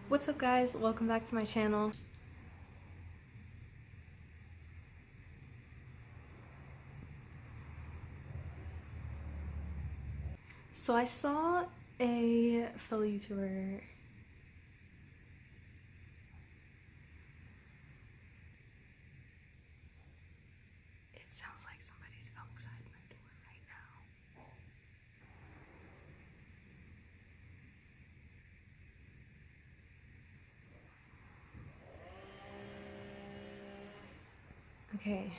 What's up guys, welcome back to my channel. So I saw a fellow YouTuber it sounds like somebody's outside my door right now. Okay,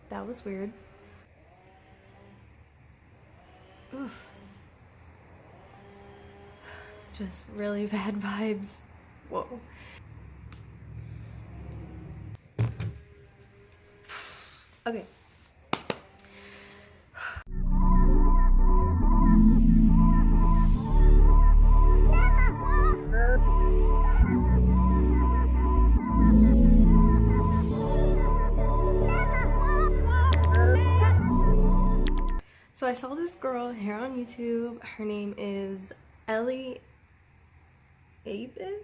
that was weird. Oof. Just really bad vibes. Whoa. Okay. So I saw this girl here on YouTube. Her name is Ellie Abis.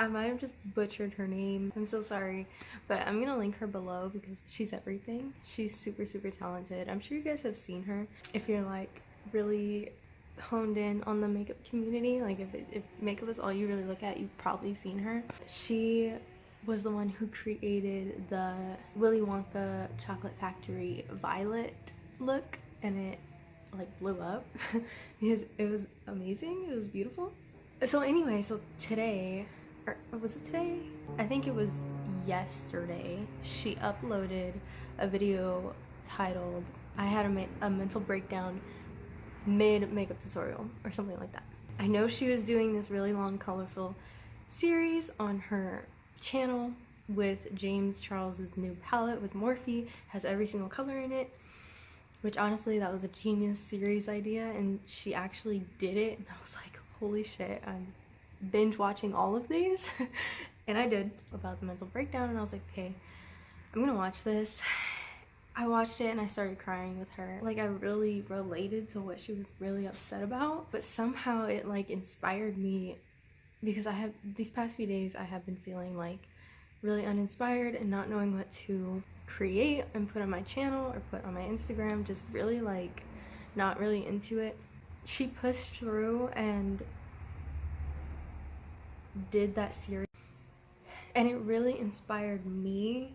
I might have just butchered her name. I'm so sorry, but I'm gonna link her below because she's everything. She's super talented. I'm sure you guys have seen her. If you're like really honed in on the makeup community, like if makeup is all you really look at, you've probably seen her. She was the one who created the Willy Wonka Chocolate Factory Violet look, and it like blew up because it was amazing. It was beautiful. So anyway, so today, or was it today? I think it was yesterday, she uploaded a video titled I had a mental breakdown mid makeup tutorial or something like that. I know she was doing this really long colorful series on her channel with James Charles's new palette with Morphe. Has every single color in it, which honestly that was a genius series idea, and she actually did it, and I was like, holy shit, I'm binge watching all of these. And I did, about the mental breakdown, and I was like, okay, I'm gonna watch this. I watched it and I started crying with her. Like, I really related to what she was really upset about, but somehow it like inspired me, because these past few days I have been feeling like really uninspired and not knowing what to create and put on my channel or put on my Instagram, just really like not really into it. She pushed through and did that series, and it really inspired me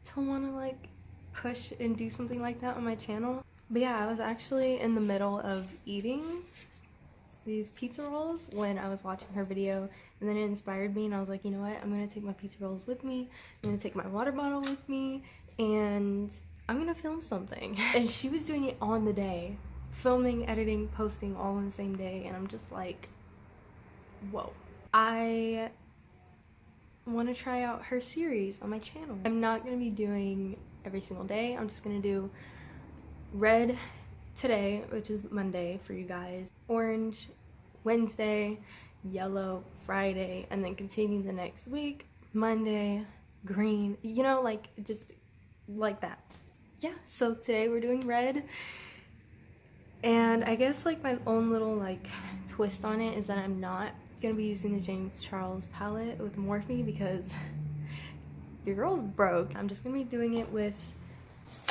to want to like push and do something like that on my channel. But yeah, I was actually in the middle of eating these pizza rolls when I was watching her video, and then it inspired me, and I was like, you know what, I'm gonna take my pizza rolls with me, I'm gonna take my water bottle with me, and I'm gonna film something. And she was doing it on the day, filming, editing, posting all in the same day, and I'm just like, whoa. I want to try out her series on my channel. I'm not gonna be doing every single day. I'm just gonna do red today, which is Monday for you guys, orange Wednesday, yellow Friday, and then continue the next week, Monday, green, you know, like just like that. Yeah, so today we're doing red, and I guess like my own little like twist on it is that I'm not gonna be using the James Charles palette with Morphe because your girl's broke. I'm just gonna be doing it with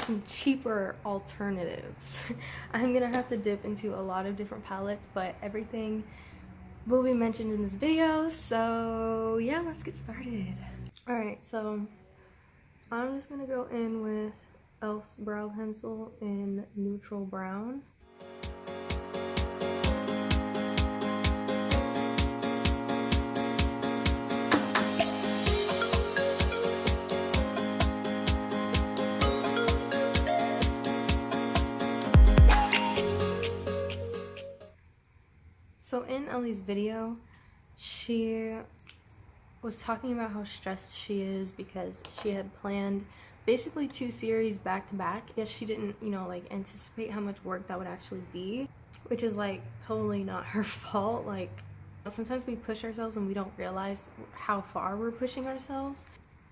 some cheaper alternatives. I'm gonna have to dip into a lot of different palettes, but everything will be mentioned in this video. So yeah, let's get started. All right, so I'm just gonna go in with e.l.f.'s brow pencil in neutral brown. So in Ellie's video, she was talking about how stressed she is because she had planned basically 2 series back to back. Yes, she didn't, you know, like anticipate how much work that would actually be, which is like totally not her fault. Like, sometimes we push ourselves and we don't realize how far we're pushing ourselves,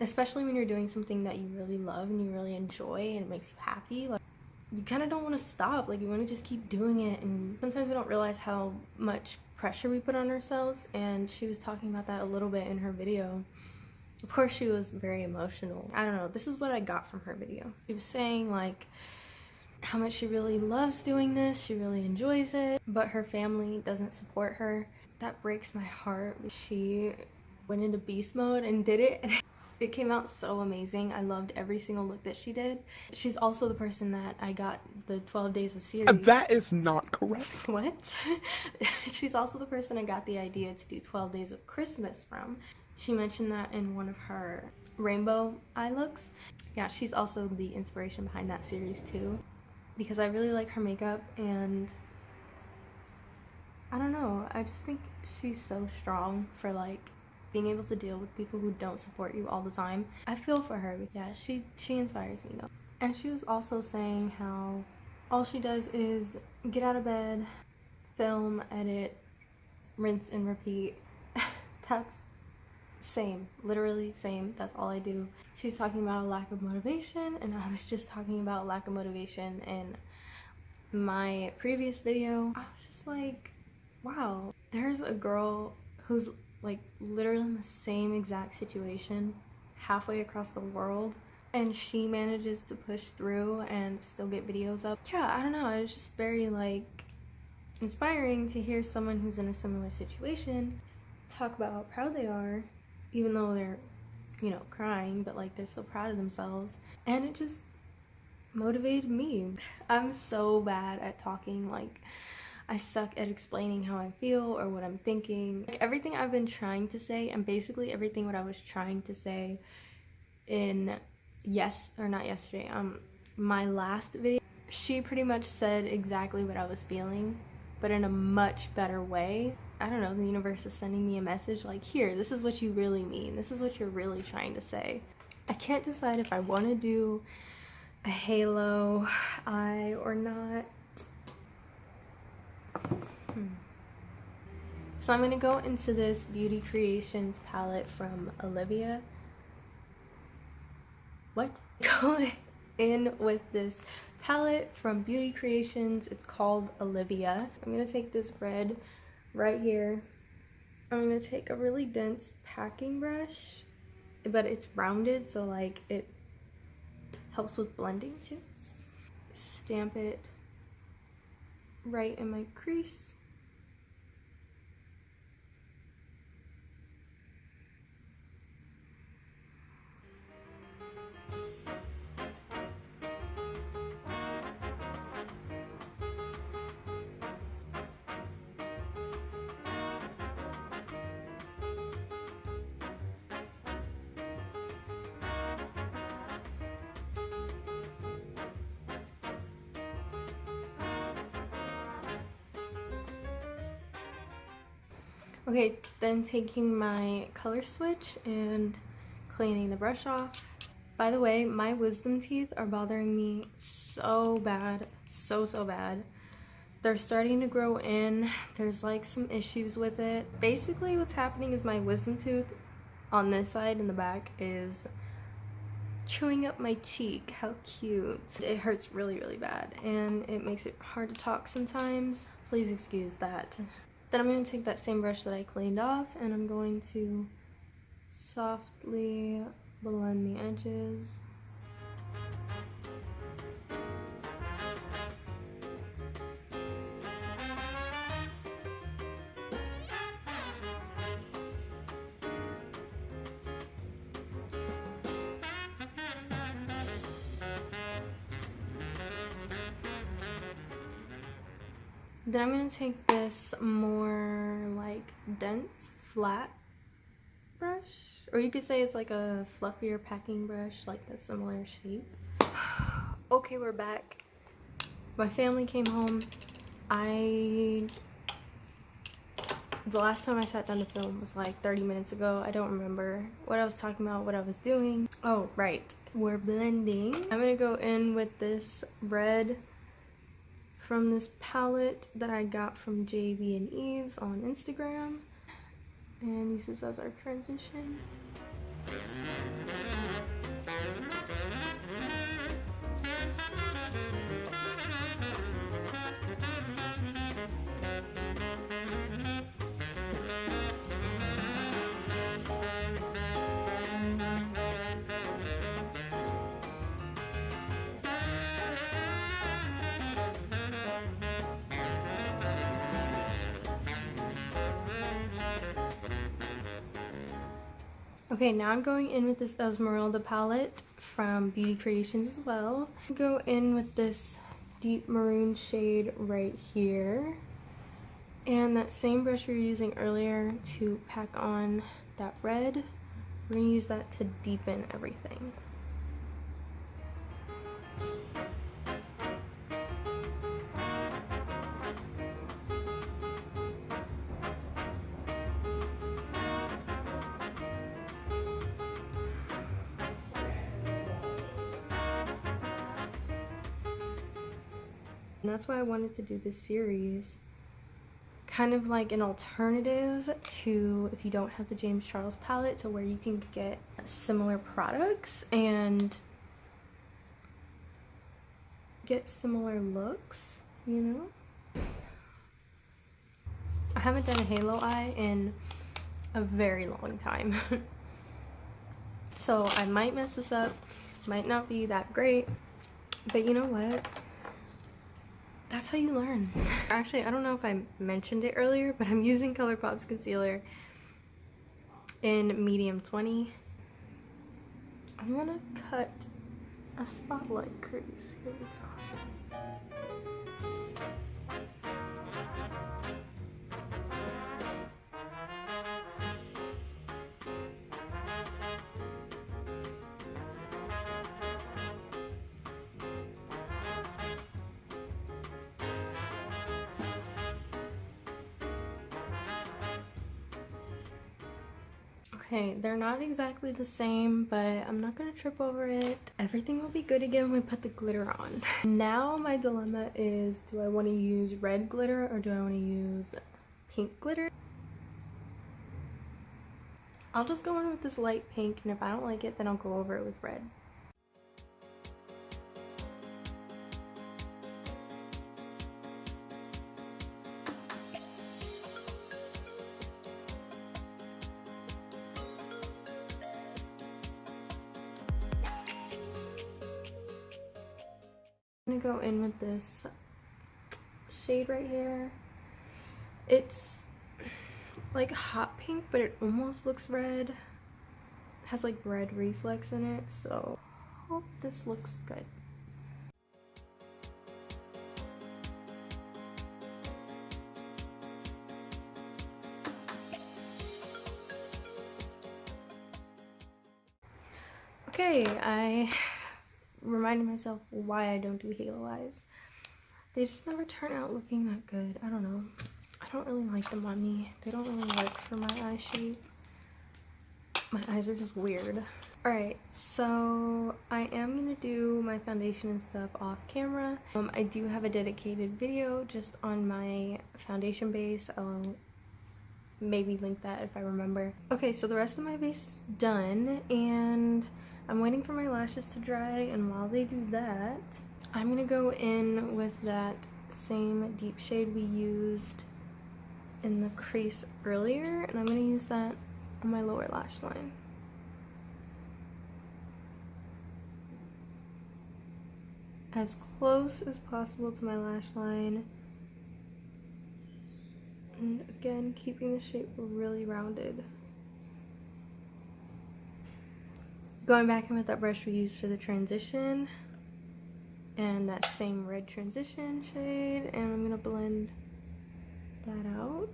especially when you're doing something that you really love and you really enjoy and it makes you happy. Like, you kind of don't want to stop, like you want to just keep doing it, and sometimes we don't realize how much pressure we put on ourselves, and she was talking about that a little bit in her video. Of course, she was very emotional. I don't know, this is what I got from her video. She was saying like how much she really loves doing this, she really enjoys it, but her family doesn't support her. That breaks my heart. She went into beast mode and did it, and it came out so amazing. I loved every single look that she did. She's also the person that I got the 12 days of series. That is not correct. What? She's also the person I got the idea to do 12 days of Christmas from. She mentioned that in one of her rainbow eye looks. Yeah, she's also the inspiration behind that series too, because I really like her makeup, and I don't know, I just think she's so strong for like being able to deal with people who don't support you all the time. I feel for her. Yeah, she inspires me though. And she was also saying how all she does is get out of bed, film, edit, rinse and repeat. That's same, literally same. That's all I do. She was talking about a lack of motivation, and I was just talking about lack of motivation in my previous video. I was just like, wow, there's a girl who's like literally in the same exact situation halfway across the world, and she manages to push through and still get videos up. Yeah, I don't know, it's just very like inspiring to hear someone who's in a similar situation talk about how proud they are, even though they're, you know, crying, but like they're so proud of themselves. And it just motivated me. I'm so bad at talking. Like, I suck at explaining how I feel or what I'm thinking. Like, everything I've been trying to say, and basically everything what I was trying to say in my last video, she pretty much said exactly what I was feeling, but in a much better way. I don't know, the universe is sending me a message like, here, this is what you really mean. This is what you're really trying to say. I can't decide if I want to do a halo eye or not. So I'm going to go into this Beauty Creations palette from Olivia. What? Go in with this palette from Beauty Creations. It's called Olivia. I'm going to take this red right here. I'm going to take a really dense packing brush, but it's rounded, so like it helps with blending too. Stamp it right in my crease. Okay, then taking my color switch and cleaning the brush off. By the way, my wisdom teeth are bothering me so bad, so bad. They're starting to grow in. There's like some issues with it. Basically what's happening is my wisdom tooth on this side in the back is chewing up my cheek. How cute. It hurts really bad, and it makes it hard to talk sometimes. Please excuse that. Then I'm going to take that same brush that I cleaned off, and I'm going to softly blend the edges. Then I'm going to take this more like dense, flat brush, or you could say it's like a fluffier packing brush, like a similar shape. Okay, we're back. My family came home. The last time I sat down to film was like 30 minutes ago. I don't remember what I was talking about, what I was doing. Oh, right. We're blending. I'm going to go in with this red from this palette that I got from JB and Eves on Instagram, and use this as our transition. Okay, now I'm going in with this Esmeralda palette from Beauty Creations as well. Go in with this deep maroon shade right here. And that same brush we were using earlier to pack on that red, we're going to use that to deepen everything. And that's why I wanted to do this series. Kind of like an alternative to if you don't have the James Charles palette, to where you can get similar products and get similar looks, you know? I haven't done a halo eye in a very long time. So I might mess this up, might not be that great, but you know what? That's how you learn. Actually, I don't know if I mentioned it earlier, but I'm using ColourPop's concealer in medium 20. I'm gonna cut a spotlight crease. Here we go. Okay, they're not exactly the same, but I'm not gonna trip over it. Everything will be good again when we put the glitter on. Now my dilemma is, do I want to use red glitter or do I want to use pink glitter? I'll just go in with this light pink, and if I don't like it, then I'll go over it with red. I'm gonna go in with this shade right here. It's like hot pink, but it almost looks red. It has like red reflex in it, so hope this looks good. Okay, I reminded myself why I don't do halo eyes. They just never turn out looking that good. I don't know. I don't really like them on me. They don't really work for my eye shape. My eyes are just weird. Alright, so I am gonna do my foundation and stuff off camera. I do have a dedicated video just on my foundation base. I'll maybe link that if I remember. Okay, so the rest of my base is done, and I'm waiting for my lashes to dry, and while they do that, I'm gonna go in with that same deep shade we used in the crease earlier, and I'm gonna use that on my lower lash line. As close as possible to my lash line. And again, keeping the shape really rounded. Going back in with that brush we used for the transition and that same red transition shade, and I'm gonna blend that out.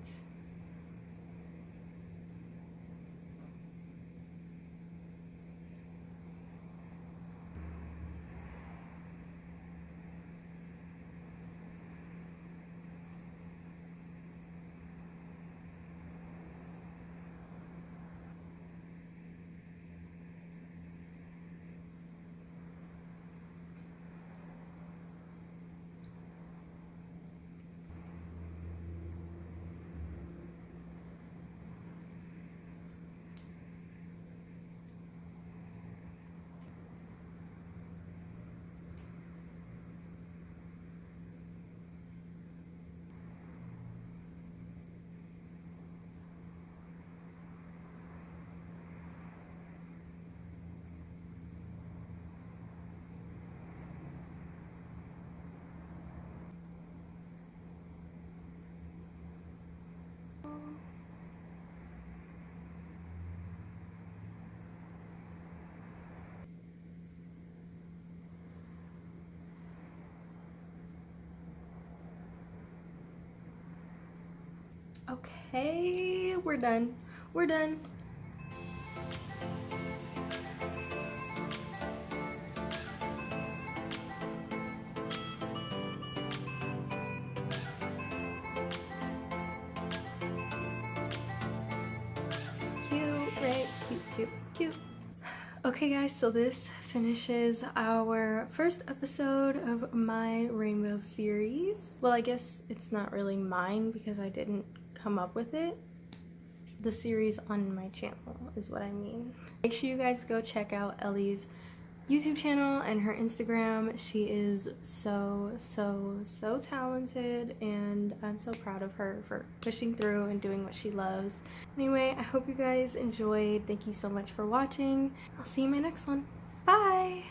Okay, we're done. We're done. Cute, right? Cute, cute, cute. Okay guys, so this finishes our first episode of my rainbow series. Well, I guess it's not really mine because I didn't come up with it. The series on my channel is what I mean. Make sure you guys go check out Ellie's YouTube channel and her Instagram. She is so talented, and I'm so proud of her for pushing through and doing what she loves. Anyway, I hope you guys enjoyed. Thank you so much for watching. I'll see you in my next one. Bye!